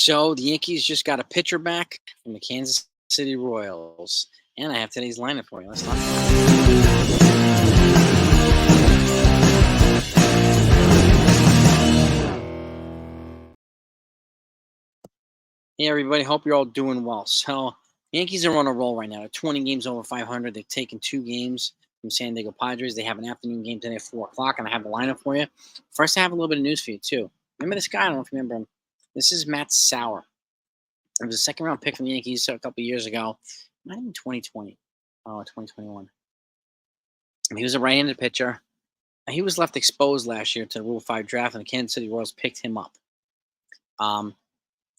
So the Yankees just got a pitcher back from the Kansas City Royals. And I have today's lineup for you. Let's talk about it. Hey, everybody. Hope you're all doing well. So Yankees are on a roll right now. They're 20 games over 500. They've taken 2 games from San Diego Padres. They have an afternoon game today at 4 o'clock, and I have the lineup for you. First, I have a little bit of news for you, too. Remember this guy? I don't know if you remember him. This is Matt Sauer. It was a second-round pick from the Yankees a couple years ago. Might have been 2020. Oh, 2021. And he was a right-handed pitcher. He was left exposed last year to the Rule 5 draft, and the Kansas City Royals picked him up.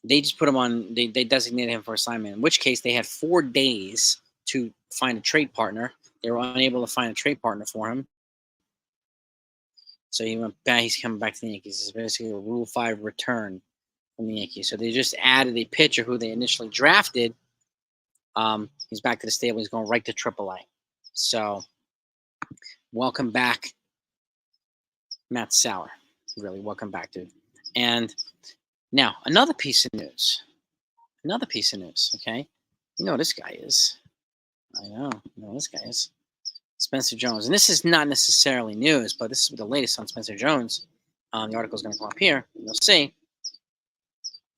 They just put him on, they designated him for assignment, in which case they had 4 days to find a trade partner. They were unable to find a trade partner for him. So he went back, he's coming back to the Yankees. It's basically a Rule 5 return from the Yankees. So they just added a pitcher who they initially drafted. He's back to the stable. He's going right to AAA. So welcome back, Matt Sauer. Really, welcome back, dude. And now, another piece of news. Okay? You know who this guy is. I know. You know who this guy is. Spencer Jones. And this is not necessarily news, but this is the latest on Spencer Jones. The article is going to come up here. You'll see.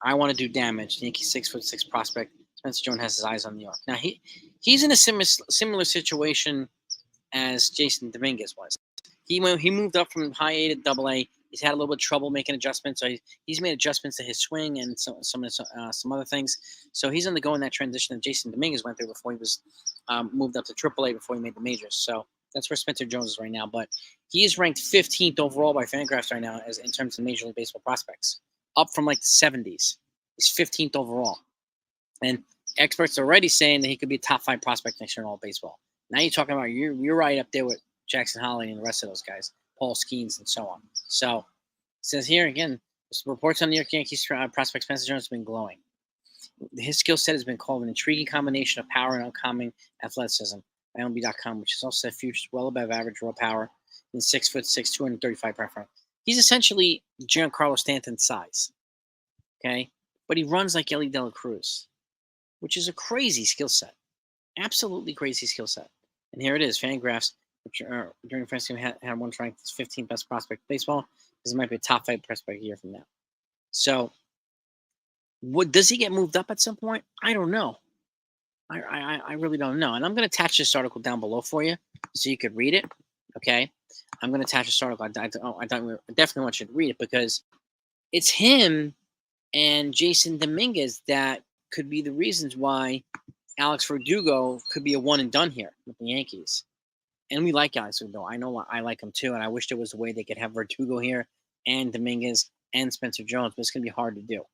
I want to do damage. The Yankee 6'6" prospect. Spencer Jones has his eyes on New York. Now, he's in a similar situation as Jason Dominguez was. He moved up from high A to double A. He's had a little bit of trouble making adjustments. So he's made adjustments to his swing and some other things. So he's undergoing that transition that Jason Dominguez went through before he was moved up to AAA before he made the majors. So that's where Spencer Jones is right now. But he is ranked 15th overall by Fangraphs right now in terms of Major League Baseball prospects, up from like the 70s. He's 15th overall. And experts are already saying that he could be a top 5 prospect next year in all baseball. Now you're talking about you're right up there with Jackson Holliday and the rest of those guys, Paul Skeens and so on. So it says here again, reports on New York Yankees prospect Spencer Jones have been glowing. His skill set has been called an intriguing combination of power and uncommon athleticism by MLB.com, which is also said futures well above average raw power in 6'6", 235 preference. He's essentially Giancarlo Stanton's size. Okay? But he runs like Ellie De La Cruz, which is a crazy skill set. Absolutely crazy skill set. And here it is, Fangraphs, which during France game had one ranked as 15th best prospect in baseball. This might be a top 5 prospect a year from now. So, does he get moved up at some point? I don't know. I really don't know. And I'm going to attach this article down below for you so you could read it. Okay? I'm going to attach this article. I definitely want you to read it because it's him and Jason Dominguez that could be the reasons why Alex Verdugo could be a one and done here with the Yankees. And we like Alex Verdugo. I know I like him too, and I wish there was a way they could have Verdugo here and Dominguez and Spencer Jones, but it's going to be hard to do.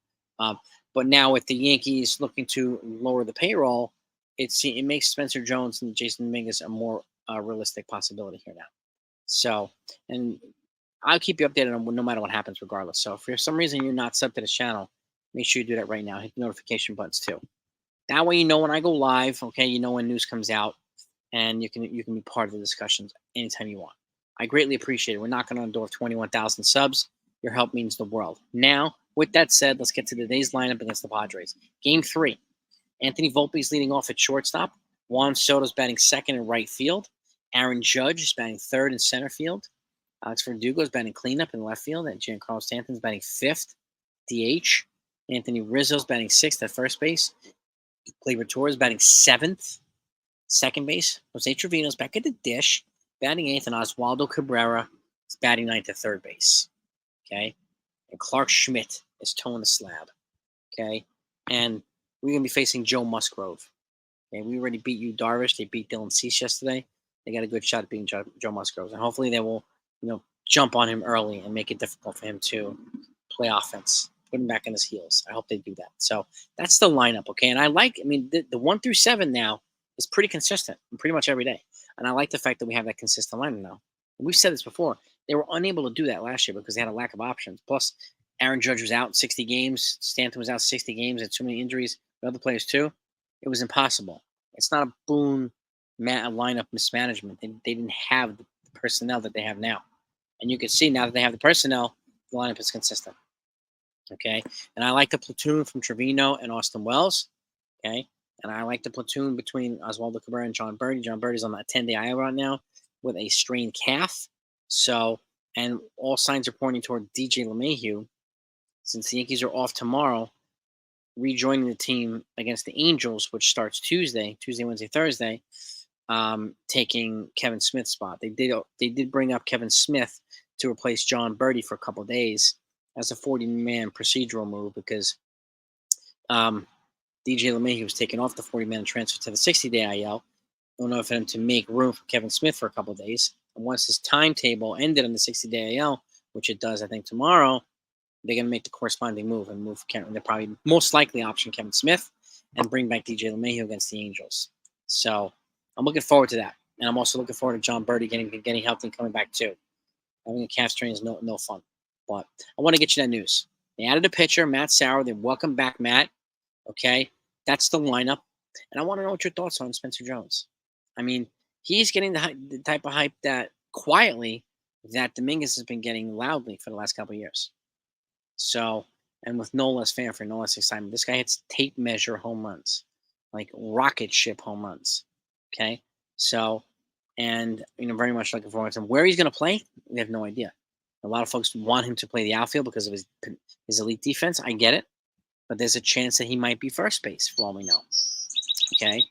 But now with the Yankees looking to lower the payroll, it makes Spencer Jones and Jason Dominguez a more realistic possibility here now. So, and I'll keep you updated on no matter what happens regardless. So if for some reason you're not subbed to this channel, make sure you do that right now. Hit the notification buttons too. That way you know when I go live, okay, you know when news comes out, and you can be part of the discussions anytime you want. I greatly appreciate it. We're knocking on the door of 21,000 subs. Your help means the world. Now, with that said, let's get to today's lineup against the Padres. Game 3. Anthony Volpe's leading off at shortstop. Juan Soto's batting second in right field. Aaron Judge is batting third in center field. Alex Verdugo is batting cleanup in left field. And Giancarlo Stanton's batting fifth, DH. Anthony Rizzo's batting sixth at first base. Gleyber Torres batting seventh, second base. Jose Trevino's back at the dish, batting eighth, and Oswaldo Cabrera is batting ninth at third base. Okay? And Clark Schmidt is towing the slab. Okay? And we're going to be facing Joe Musgrove. Okay? We already beat Yu Darvish. They beat Dylan Cease yesterday. They got a good shot at beating Joe Musgrove. And hopefully they will, jump on him early and make it difficult for him to play offense. Put him back on his heels. I hope they do that. So that's the lineup, okay? And the 1 through 7 now is pretty consistent pretty much every day. And I like the fact that we have that consistent lineup now. And we've said this before. They were unable to do that last year because they had a lack of options. Plus, Aaron Judge was out 60 games. Stanton was out 60 games. Had so many injuries. The other players too. It was impossible. It's not a boon lineup mismanagement. They didn't have the personnel that they have now. And you can see now that they have the personnel, the lineup is consistent. Okay, and I like the platoon from Trevino and Austin Wells. Okay, and I like the platoon between Oswaldo Cabrera and John Birdie. John Birdie's on that 10-day IL right now with a strained calf. So, and all signs are pointing toward DJ Lemahieu, since the Yankees are off tomorrow, rejoining the team against the Angels, which starts Tuesday, Wednesday, Thursday, taking Kevin Smith's spot. They did bring up Kevin Smith to replace John Birdie for a couple of days as a 40-man procedural move because DJ LeMahieu was taken off the 40-man and transferred to the 60-day IL in order for them to make room for Kevin Smith for a couple of days. And once his timetable ended on the 60-day IL, which it does, I think, tomorrow, they're going to make the corresponding move and move Kevin. They're probably most likely option Kevin Smith and bring back DJ LeMahieu against the Angels. So I'm looking forward to that. And I'm also looking forward to John Birdie getting healthy and coming back too. Having a calf strain is no fun. But I want to get you that news. They added a pitcher, Matt Sauer. They welcome back Matt. Okay, that's the lineup. And I want to know what your thoughts are on Spencer Jones. I mean, he's getting the type of hype that quietly that Dominguez has been getting loudly for the last couple of years. So, and with no less fanfare, no less excitement, this guy hits tape measure home runs, like rocket ship home runs. Okay, so, and very much looking forward to him. Where he's going to play, we have no idea. A lot of folks want him to play the outfield because of his elite defense. I get it, but there's a chance that he might be first base for all we know. Okay,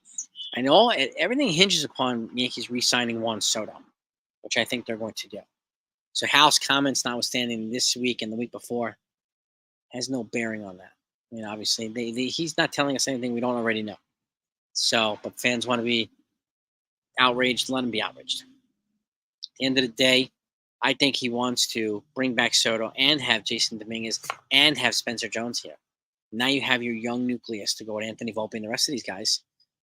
and everything hinges upon Yankees re-signing Juan Soto, which I think they're going to do. So Hal's comments, notwithstanding, this week and the week before, has no bearing on that. I mean, obviously, he's not telling us anything we don't already know. So, but fans want to be outraged, let him be outraged. At the end of the day, I think he wants to bring back Soto and have Jason Dominguez and have Spencer Jones here. Now you have your young nucleus to go with Anthony Volpe and the rest of these guys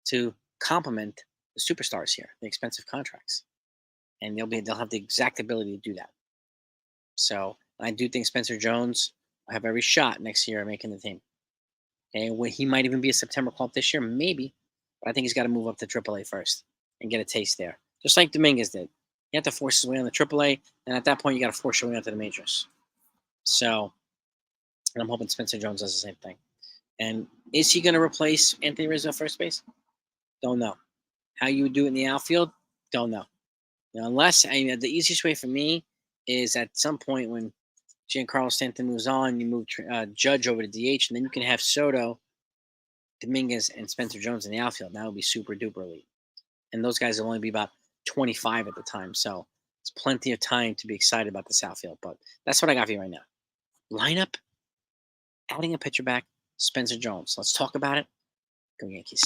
to complement the superstars here, the expensive contracts. And they'll have the exact ability to do that. So I do think Spencer Jones will have every shot next year at making the team. Okay, he might even be a September call-up this year, maybe. But I think he's got to move up to AAA first and get a taste there, just like Dominguez did. You have to force his way on the AAA, and at that point, you got to force your way onto the majors. So, and I'm hoping Spencer Jones does the same thing. And is he going to replace Anthony Rizzo at first base? Don't know. How you would do it in the outfield? Don't know. Unless, the easiest way for me is at some point when Giancarlo Stanton moves on, you move Judge over to DH, and then you can have Soto, Dominguez, and Spencer Jones in the outfield. That would be super duper elite. And those guys will only be about 25 at the time. So it's plenty of time to be excited about this outfield. But that's what I got for you right now. Lineup, adding a pitcher back, Spencer Jones. Let's talk about it. Go Yankees.